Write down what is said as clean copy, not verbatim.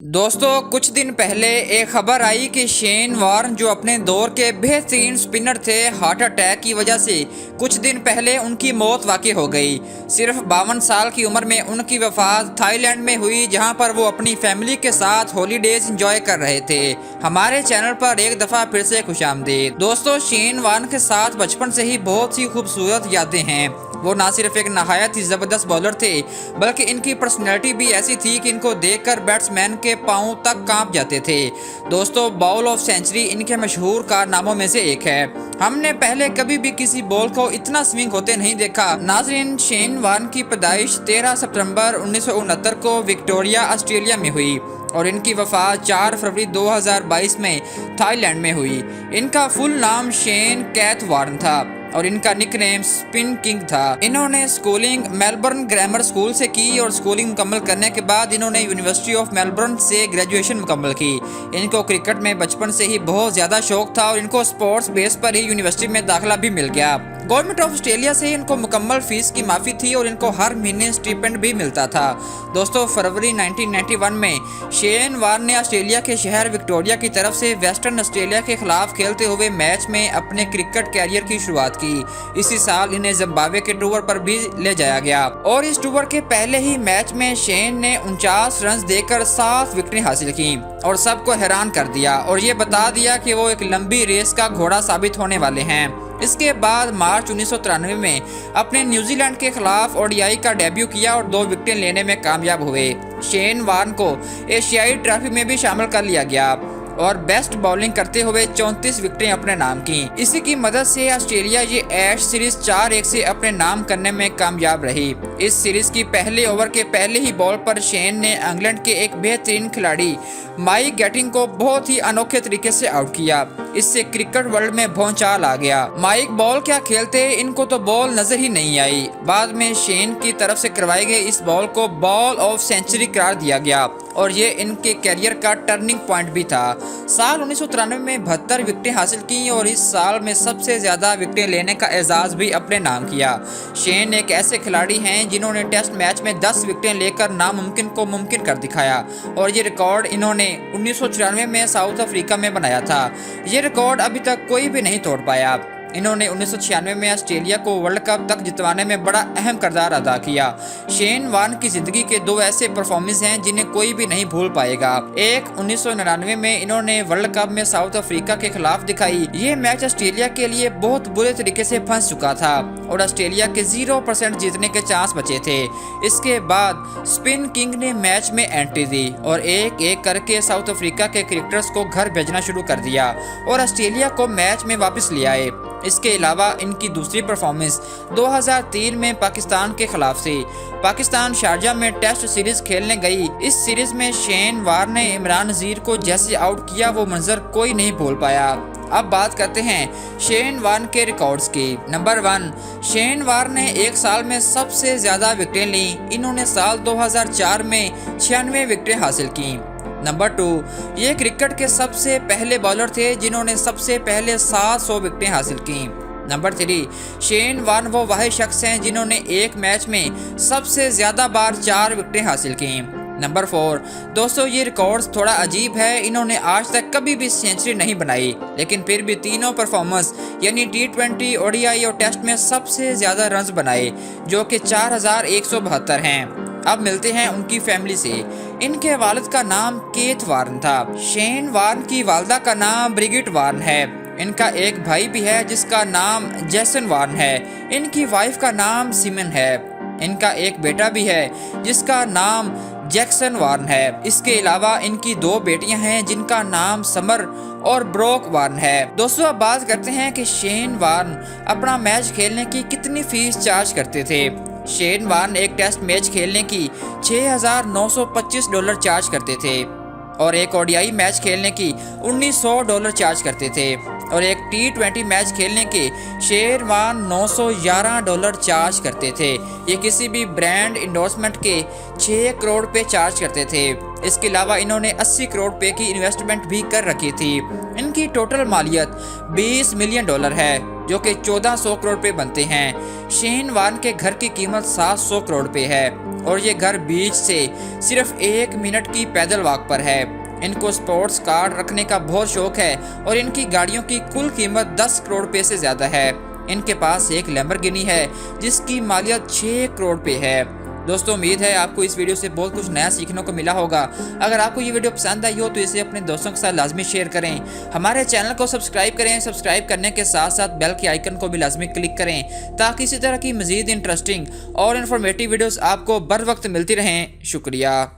दोस्तों कुछ दिन पहले एक खबर आई कि शेन वॉर्न जो अपने दौर के बेहतरीन स्पिनर थे, हार्ट अटैक की वजह से कुछ दिन पहले उनकी मौत वाक़ई हो गई। सिर्फ 52 साल की उम्र में उनकी वफात थाईलैंड में हुई, जहां पर वो अपनी फैमिली के साथ हॉलीडेज एंजॉय कर रहे थे। हमारे चैनल पर एक दफ़ा फिर से खुशामदीद। दोस्तों शेन वॉर्न के साथ बचपन से ही बहुत सी खूबसूरत यादें हैं। वो ना सिर्फ एक नहायत ही ज़बरदस्त बॉलर थे, बल्कि इनकी पर्सनैलिटी भी ऐसी थी कि इनको देखकर बैट्समैन के पांव तक कांप जाते थे। दोस्तों बॉल ऑफ सेंचुरी इनके मशहूर कारनामों में से एक है। हमने पहले कभी भी किसी बॉल को इतना स्विंग होते नहीं देखा। नाज़रीन, शेन वॉर्न की पैदाइश 13 सितंबर 1969 को विक्टोरिया, ऑस्ट्रेलिया में हुई और इनकी वफात 4 फरवरी 2022 में थाईलैंड में हुई। इनका फुल नाम शेन कैथ वॉर्न था और इनका निकनेम स्पिन किंग था। इन्होंने स्कूलिंग मेलबर्न ग्रामर स्कूल से की और स्कूलिंग मुकम्मल करने के बाद इन्होंने यूनिवर्सिटी ऑफ मेलबर्न से ग्रेजुएशन मुकम्मल की। इनको क्रिकेट में बचपन से ही बहुत ज़्यादा शौक था और इनको स्पोर्ट्स बेस पर ही यूनिवर्सिटी में दाखिला भी मिल गया। गवर्नमेंट ऑफ ऑस्ट्रेलिया से इनको मुकम्मल फीस की माफ़ी थी और इनको हर महीने स्टिपेंड भी मिलता था। दोस्तों फरवरी 1991 में शेन वॉर्न ने ऑस्ट्रेलिया के शहर विक्टोरिया की तरफ से वेस्टर्न ऑस्ट्रेलिया के खिलाफ खेलते हुए मैच में अपने क्रिकेट कैरियर की शुरुआत की। इसी साल इन्हें जिम्बाब्वे के टूर पर भी ले जाया गया और इस टूर के पहले ही मैच में शेन ने 49 रन देकर 7 विकेटें हासिल की और सबको हैरान कर दिया और ये बता दिया कि वो एक लंबी रेस का घोड़ा साबित होने वाले हैं। इसके बाद मार्च 1993 में अपने न्यूजीलैंड के खिलाफ ओडीआई का डेब्यू किया और 2 विकेटें लेने में कामयाब हुए। शेन वॉर्न को एशियाई ट्रॉफी में भी शामिल कर लिया गया और बेस्ट बॉलिंग करते हुए 34 विकेटें अपने नाम की। इसी की मदद से ऑस्ट्रेलिया ये एश सीरीज 4-1 से अपने नाम करने में कामयाब रही। इस सीरीज की पहले ओवर के पहले ही बॉल पर शेन ने इंग्लैंड के एक बेहतरीन खिलाड़ी माइक गैटिंग को बहुत ही अनोखे तरीके से आउट किया। इससे क्रिकेट वर्ल्ड में भौचाल आ गया। माइक बॉल क्या खेलते, इनको तो बॉल नजर ही नहीं आई। बाद में शेन की तरफ से करवाए गए इस बॉल को बॉल ऑफ सेंचुरी करार दिया गया और ये इनके करियर का टर्निंग पॉइंट भी था। साल 1993 में 72 विकेटें हासिल की और इस साल में सबसे ज्यादा विकेटें लेने का एजाज भी अपने नाम किया। शेन एक ऐसे खिलाड़ी हैं जिन्होंने टेस्ट मैच में 10 विकेटें लेकर नामुमकिन को मुमकिन कर दिखाया और ये रिकॉर्ड इन्होंने 1994 में साउथ अफ्रीका में बनाया था। ये रिकॉर्ड अभी तक कोई भी नहीं तोड़ पाया। इन्होंने 1996 में ऑस्ट्रेलिया को वर्ल्ड कप तक जितवाने में बड़ा अहम किरदार अदा किया। शेन वॉर्न की जिंदगी के 2 ऐसे परफॉर्मेंस हैं जिन्हें कोई भी नहीं भूल पाएगा। एक 1999 में इन्होंने वर्ल्ड कप में साउथ अफ्रीका के खिलाफ दिखाई। ये मैच ऑस्ट्रेलिया के लिए बहुत बुरे तरीके से फंस चुका था और ऑस्ट्रेलिया के 0% जीतने के चांस बचे थे। इसके बाद स्पिन किंग ने मैच में एंट्री दी और एक एक करके साउथ अफ्रीका के क्रिकेटर्स को घर भेजना शुरू कर दिया और ऑस्ट्रेलिया को मैच में वापस ले आए। इसके अलावा इनकी दूसरी परफॉर्मेंस 2003 में पाकिस्तान के खिलाफ थी। पाकिस्तान शारजा में टेस्ट सीरीज खेलने गई। इस सीरीज में शेन वॉर्न ने इमरान नज़ीर को जैसे आउट किया, वो मंजर कोई नहीं भूल पाया। अब बात करते हैं शेन वॉर्न के रिकॉर्ड्स की। नंबर 1, शेन वॉर्न ने एक साल में सबसे ज्यादा विकेटें ली। इन्होंने साल 2004 में 96 विकेटें हासिल की। नंबर 2, ये क्रिकेट के सबसे पहले बॉलर थे जिन्होंने सबसे पहले 700 विकेटें हासिल की। नंबर 3, शेन वॉर्न वो वाहिद शख्स हैं जिन्होंने एक मैच में सबसे ज्यादा बार 4 विकेटें हासिल की। नंबर 4, दोस्तों ये रिकॉर्ड्स थोड़ा अजीब है। इन्होंने आज तक कभी भी सेंचुरी नहीं बनाई, लेकिन फिर भी तीनों परफॉर्मेंस यानी T20, ओडीआई और टेस्ट में सबसे ज्यादा रन्स बनाए, जो कि 4172 हैं। अब मिलते हैं उनकी फैमिली से। इनके वालिद का नाम केथ वॉर्न था। शेन वॉर्न की वालदा का नाम ब्रिगिट वॉर्न है। इनका एक भाई भी है जिसका नाम जेसन वॉर्न है। इनकी वाइफ का नाम सिमन है। इनका एक बेटा भी है जिसका नाम जैक्सन वॉर्न है। इसके अलावा इनकी 2 बेटियां हैं जिनका नाम समर और ब्रोक वॉर्न है। दोस्तों अब बात करते हैं कि शेन वॉर्न अपना मैच खेलने की कितनी फीस चार्ज करते थे। शेन वॉर्न एक टेस्ट मैच खेलने की $6,925 चार्ज करते थे और एक ओडीआई मैच खेलने की $1,900 चार्ज करते थे और एक T20 मैच खेलने के शेन वॉर्न $911 चार्ज करते थे। ये किसी भी ब्रांड इंडोर्समेंट के 6 करोड़ रुपए चार्ज करते थे। इसके अलावा इन्होंने 80 करोड़ रुपए की इन्वेस्टमेंट भी कर रखी थी। इनकी टोटल मालियत $20 मिलियन है, जो कि 1400 करोड़ रुपए बनते हैं। शेन वॉर्न के घर की कीमत 700 करोड़ रुपए है। और ये घर बीच से सिर्फ 1 मिनट की पैदल वॉक पर है। इनको स्पोर्ट्स कार रखने का बहुत शौक है और इनकी गाड़ियों की कुल कीमत 10 करोड़ रुपए से ज़्यादा है। इनके पास एक लैम्बोर्गिनी है जिसकी मालियत 6 करोड़ रुपए है। दोस्तों, उम्मीद है आपको इस वीडियो से बहुत कुछ नया सीखने को मिला होगा। अगर आपको ये वीडियो पसंद आई हो तो इसे अपने दोस्तों के साथ लाजमी शेयर करें। हमारे चैनल को सब्सक्राइब करें। सब्सक्राइब करने के साथ साथ बेल के आइकन को भी लाजमी क्लिक करें ताकि इसी तरह की मजीद इंटरेस्टिंग और इन्फॉर्मेटिव वीडियोस आपको बर वक्त मिलती रहें। शुक्रिया।